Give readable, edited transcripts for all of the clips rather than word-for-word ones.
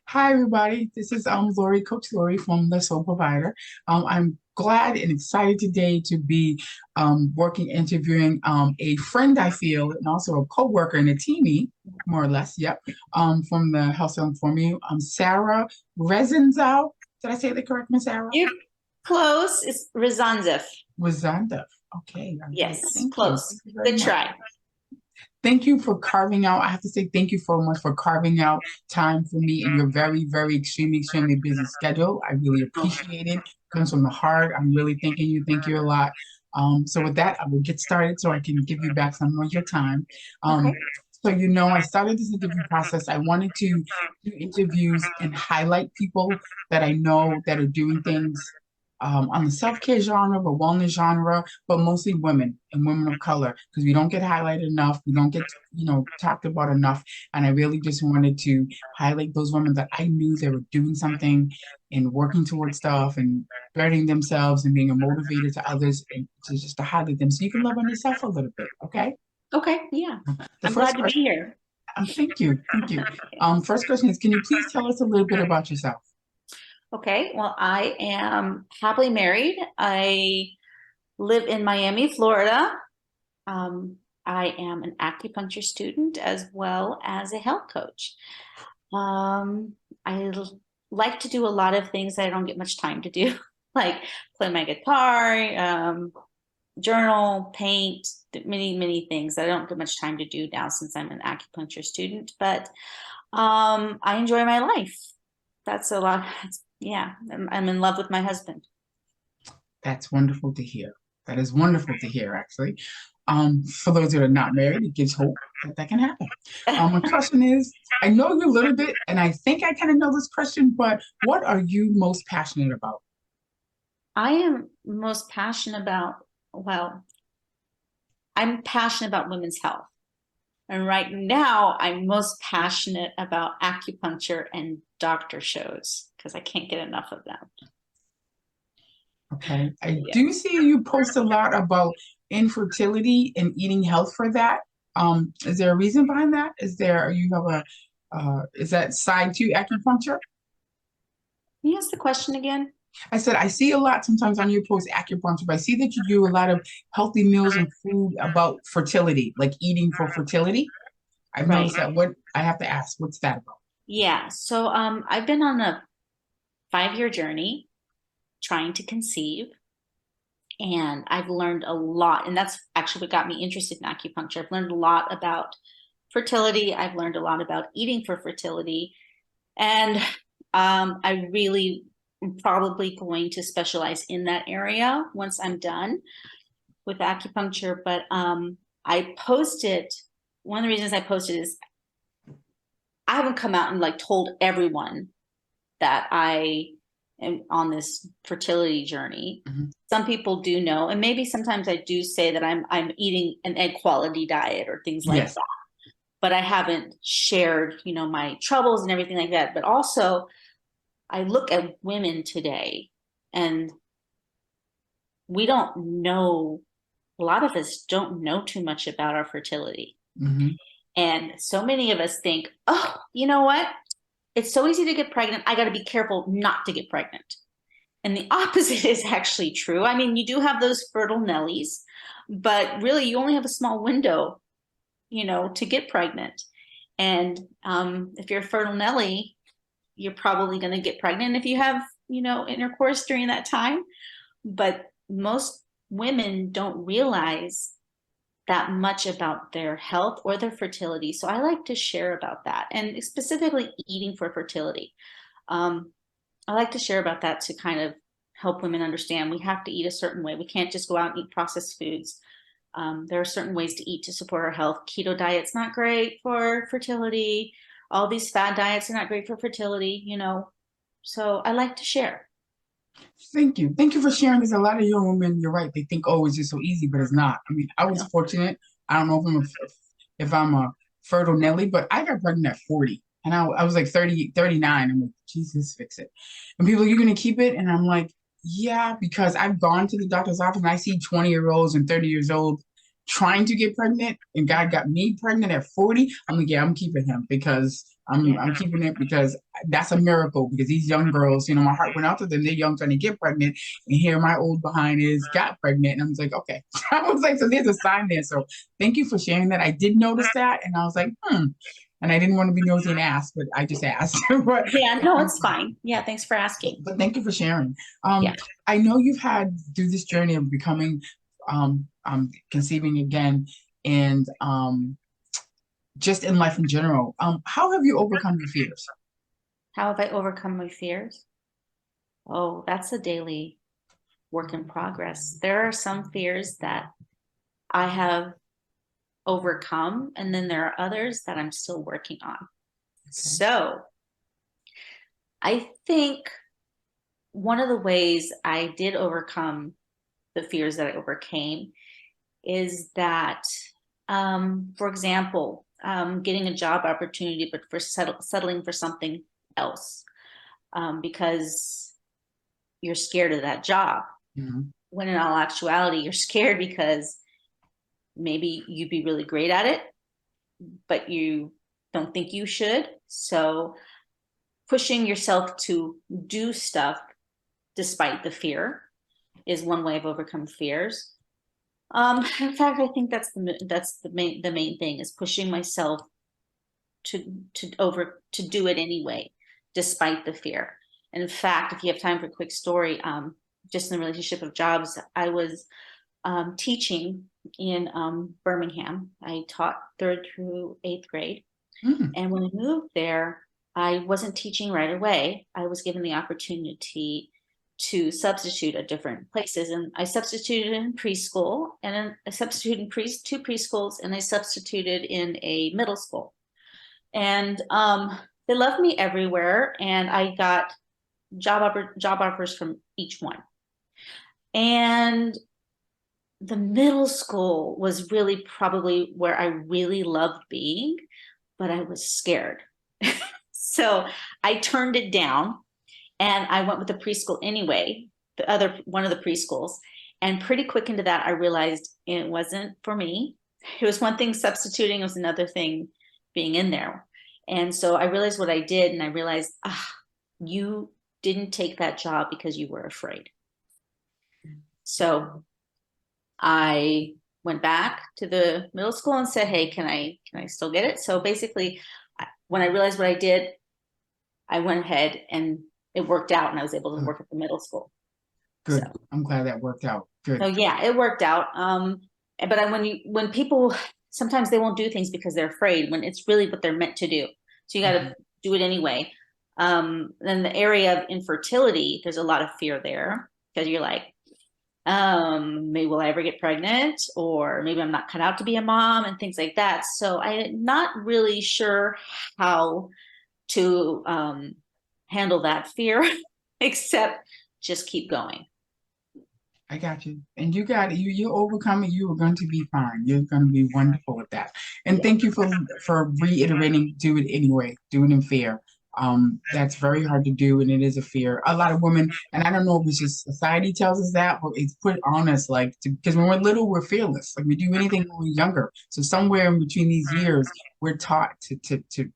Hi, everybody. This is Laurie, Coach Laurie from the Soul Provider. I'm glad and excited today to be interviewing a friend I feel, and also a coworker and a teammate, more or less. Yep. From the Health Center for me, Sarah Rezonzew. Did I say that correct, Miss Sarah? You're close. It's Rezonzew. Rezonzew. Okay. All right. Yes, Thank you. close. Thank you very Good much. try. Thank you for carving out. I have to say thank you so much for carving out time for me in your very, very extremely busy schedule. I really appreciate it. Comes from the heart. I'm really thanking you. Thank you a lot. So with that, I will get started so I can give you back some of your time. Um, Okay. I started this interview process. I wanted to do interviews and highlight people that I know that are doing things on the self-care genre, the wellness genre, but mostly women and women of color, because we don't get highlighted enough. We don't get, talked about enough. And I really just wanted to highlight those women that I knew they were doing something and working towards stuff and bettering themselves and being a motivator to others and to highlight them so you can love on yourself a little bit. Okay. Okay. Yeah. The I'm first glad to be question, here. thank you. Thank you. First question is, can you please tell us a little bit about yourself? Okay. Well, I am happily married. I live in Miami, Florida. Um, I am an acupuncture student as well as a health coach. I like to do a lot of things that I don't get much time to do, like play my guitar, journal, paint, many things that I don't get much time to do now since I'm an acupuncture student. But I enjoy my life. That's a lot. Yeah, I'm in love with my husband. That's wonderful to hear. That is wonderful to hear, actually. For those that are not married, it gives hope that that can happen. My question is, I know you a little bit, and I think I kind of know this question, but what are you most passionate about? I am most passionate about, well, I'm passionate about women's health. And right now, I'm most passionate about acupuncture and doctor shows because I can't get enough of them. Okay. I Yeah. do see you post a lot about infertility and eating health for that. Is there a reason behind that? You have is that side to acupuncture? Can you ask the question again? I said, I see a lot sometimes on your post acupuncture, but I see that you do a lot of healthy meals and food about fertility, like eating for fertility. I've Right. noticed that. What I have to ask, what's that about? Yeah. So I've been on a 5-year journey trying to conceive, and I've learned a lot. And that's actually what got me interested in acupuncture. I've learned a lot about fertility. I've learned a lot about eating for fertility. And I really am probably going to specialize in that area once I'm done with acupuncture. But I posted, one of the reasons I posted is I haven't come out and like told everyone that I am on this fertility journey. Mhm. Some people do know, and maybe sometimes I do say that I'm eating an egg quality diet or things like Yes. that. But I haven't shared, my troubles and everything like that. But also, I look at women today, and we don't know. A lot of us don't know too much about our fertility, Hmm. and so many of us think, "Oh, you know what? It's so easy to get pregnant. I got to be careful not to get pregnant." And the opposite is actually true. I mean, you do have those fertile Nellies, but really you only have a small window, to get pregnant. And if you're a fertile Nelly, you're probably going to get pregnant if you have, intercourse during that time. But most women don't realize that much about their health or their fertility. So I like to share about that and specifically eating for fertility. Um, I like to share about that to kind of help women understand we have to eat a certain way. We can't just go out and eat processed foods. There are certain ways to eat to support our health. Keto diet's not great for fertility. All these fad diets are not great for fertility. So I like to share. Thank you. Thank you for sharing this. A lot of young women, you're right. They think, oh, it's just so easy, but it's not. I mean, I was No. fortunate. I don't know if I'm a fertile Nelly, but I got pregnant at 40. And I was like 30, 39. I'm like, Jesus, fix it. And people, you're going to keep it? And I'm like, yeah, because I've gone to the doctor's office and I see 20-year-olds and 30 years old trying to get pregnant, and God got me pregnant at 40. I'm like, yeah, I'm keeping him because I'm keeping it because that's a miracle. Because these young girls, my heart went out to them. They're young, trying to get pregnant, and here my old behind is got pregnant, and I was like, okay. I was like, so there's a sign there. So thank you for sharing that. I did notice that, and I was like, and I didn't want to be nosy and ask, but I just asked. but Yeah, no, it's fine. Yeah, thanks for asking. but thank you for sharing. Yeah. I know you've had through this journey of becoming, conceiving again, and just in life in general. How have you overcome your fears? How have I overcome my fears? Oh, that's a daily work in progress. There are some fears that I have overcome, and then there are others that I'm still working on. So I think one of the ways I did overcome the fears that I overcame is that, for example, getting a job opportunity, but for settling for something else, because you're scared of that job. Mhm. When in all actuality, you're scared because maybe you'd be really great at it, but you don't think you should. So pushing yourself to do stuff despite the fear is one way of overcome fears. In fact, I think that's the main thing is pushing myself to do it anyway, despite the fear. And in fact, if you have time for a quick story, just in the relationship of jobs, I was teaching in Birmingham. I taught 3rd through 8th grade. And when I moved there, I wasn't teaching right away. I was given the opportunity to substitute at different places. And I substituted in preschool, and then I substituted in two preschools, and I substituted in a middle school. And they loved me everywhere, and I got job offers from each one. And the middle school was really probably where I really loved being, but I was scared. So I turned it down, and I went with the preschool anyway, one of the preschools. And pretty quick into that, I realized it wasn't for me. It was one thing substituting, it was another thing being in there. And so I realized what I did, and I realized, you didn't take that job because you were afraid. So I went back to the middle school and said, hey, can I still get it? So basically, when I realized what I did, I went ahead and it worked out, and I was able to work at the middle school. Good. So, I'm glad that worked out. Good. so yeah, it worked out. But when people, sometimes they won't do things because they're afraid, when it's really what they're meant to do. So you got to do it anyway. Then the area of infertility, there's a lot of fear there because you're like, maybe will I ever get pregnant, or maybe I'm not cut out to be a mom, and things like that. So I'm not really sure how to handle that fear, except just keep going. I got you. And you got it. You overcome it. You are going to be fine. You're going to be wonderful with that. And thank you for reiterating, do it anyway, do it in fear. That's very hard to do, and it is a fear. A lot of women, and I don't know if it's just society tells us that, but it's put on us because when we're little, we're fearless. Like we do anything when we're younger. So somewhere in between these years, we're taught to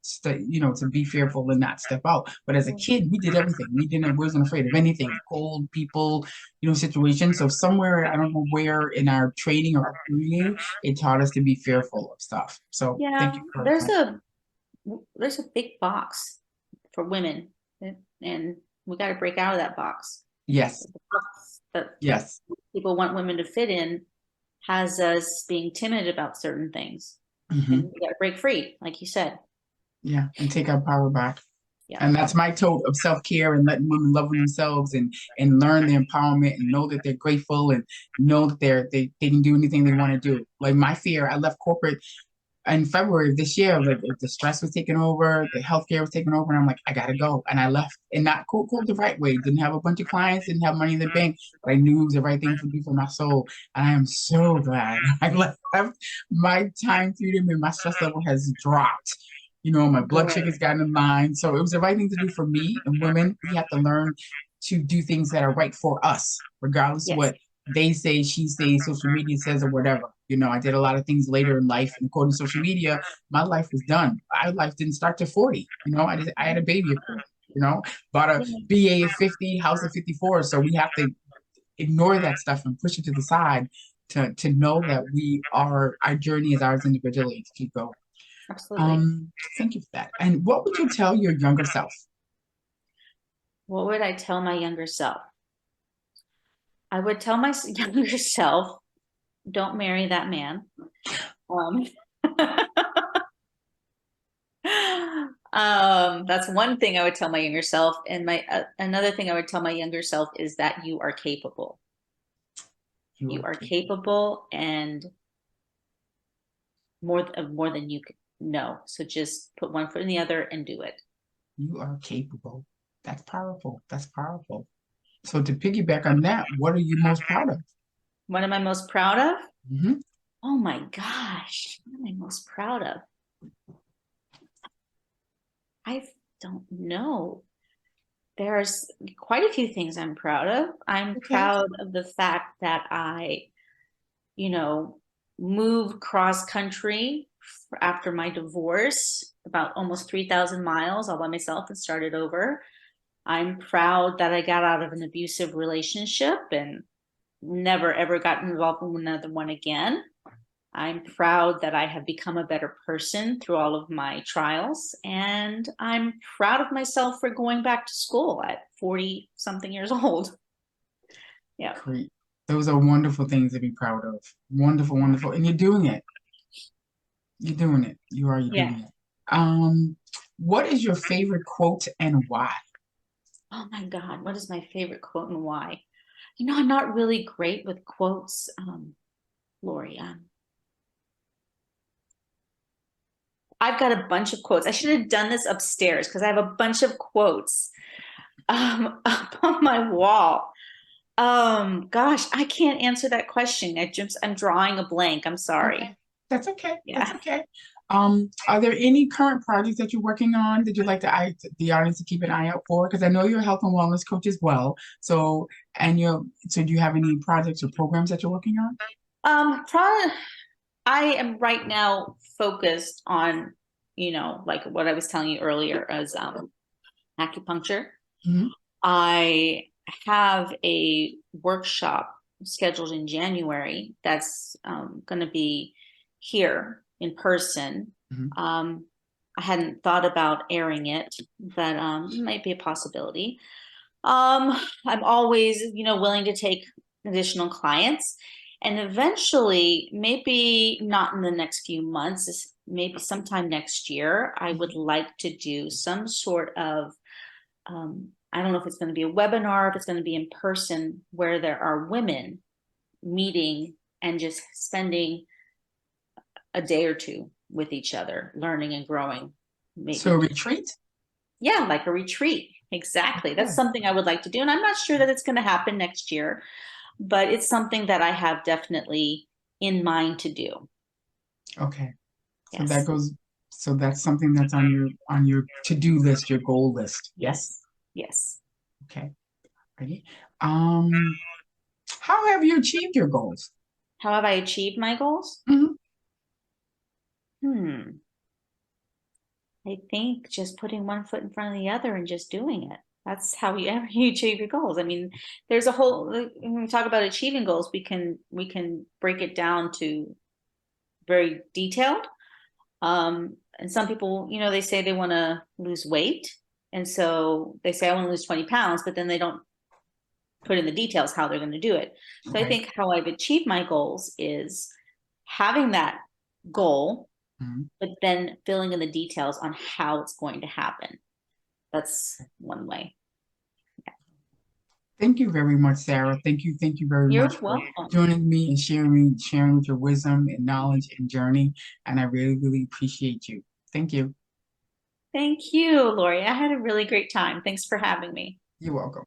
stay, to be fearful and not step out. But as a kid, we did everything. We wasn't afraid of anything, cold, people, situations. So somewhere, I don't know where in our training or upbringing, it taught us to be fearful of stuff. So Yeah, thank you for there's a big box for women, and we got to break out of that box. Yes. The box that Yes. people want women to fit in has us being timid about certain things. And we got to break free, like you said. Yeah, and take our power back. Yeah. And that's my tote of self-care and letting women love themselves and learn their empowerment and know that they're grateful and know that they can do anything they want to do. Like my fear, I left corporate in February of this year. Like the stress was taking over, the healthcare was taking over, and I'm like, I gotta go. And I left, and not cool the right way. Didn't have a bunch of clients, didn't have money in the bank, but I knew it was the right thing to do for my soul. And I am so glad I left. My time freedom and my stress level has dropped. My blood sugar's gotten in line. So it was the right thing to do for me. And women, we have to learn to do things that are right for us, regardless of what they say, she says, social media says, or whatever. You know, I did a lot of things later in life, and according to social media, my life was done. My life didn't start to 40. You know, I had a baby at 40. You know, bought a Yeah, BA at 50, house at 54. So we have to ignore that stuff and push it to the side to know that our journey is ours individually to keep going. absolutely. Thank you for that. And what would you tell your younger self? What would I tell my younger self? I would tell my younger self, don't marry that man. Um, that's one thing I would tell my younger self. And my another thing I would tell my younger self is that you are capable. You are capable and more than you know. So just put one foot in the other and do it. You are capable. That's powerful. That's powerful. So to piggyback on that, what are you most proud of? What am I most proud of? Hmm. Oh my gosh, what am I most proud of? I don't know. There's quite a few things I'm proud of. I'm Okay. proud of the fact that I, you know, moved cross country after my divorce, about almost 3,000 miles all by myself and started over. I'm proud that I got out of an abusive relationship and never ever got involved in another one again. I'm proud that I have become a better person through all of my trials. And I'm proud of myself for going back to school at 40 something years old. Yeah. Great. Those are wonderful things to be proud of. Wonderful, wonderful. And you're doing it. You're doing it. You're Yeah. doing it. Um, what is your favorite quote and why? Oh my God. What is my favorite quote and why? You know, I'm not really great with quotes, Laurie. I've got a bunch of quotes. I should have done this upstairs because I have a bunch of quotes up on my wall. Gosh, I can't answer that question. I'm drawing a blank. I'm Okay. sorry. That's okay. That's Yeah. okay. Are there any current projects that you're working on that you'd like the audience to keep an eye out for? Because I know you're a health and wellness coach as well. So do you have any projects or programs that you're working on? Probably I am right now focused on, like what I was telling you earlier as acupuncture. Mhm. I have a workshop scheduled in January that's going to be here in person. Mhm. I hadn't thought about airing it, but it might be a possibility. I'm always, willing to take additional clients. And eventually, maybe not in the next few months, maybe sometime next year, I would like to do some sort of I don't know if it's going to be a webinar, if it's going to be in person, where there are women meeting and just spending a day or two with each other, learning and growing. So Maybe, retreat? yeah, like a retreat. Exactly. That's Okay. something I would like to do. And I'm not sure that it's going to happen next year, but it's something that I have definitely in mind to do. Okay. So Yes. so that's something that's on your to-do list, your goal list. Yes? Yes. Yes. Okay. Ready? Um, how have you achieved your goals? How have I achieved my goals? Mhm. Hmm. I think just putting one foot in front of the other and just doing it. That's how you achieve your goals. I mean, there's a whole when we talk about achieving goals, we can break it down to very detailed. And some people, they say they want to lose weight. And so they say, I want to lose 20 pounds, but then they don't put in the details how they're going to do it. So I Right. think how I've achieved my goals is having that goal, Mhm. but then filling in the details on how it's going to happen. That's one way. Thank you very much, Sarah. Thank you very You're much for welcome. joining me and sharing with your wisdom and knowledge and journey. And I really, really appreciate you. Thank you. Thank you, Laurie. I had a really great time. Thanks for having me. You're welcome.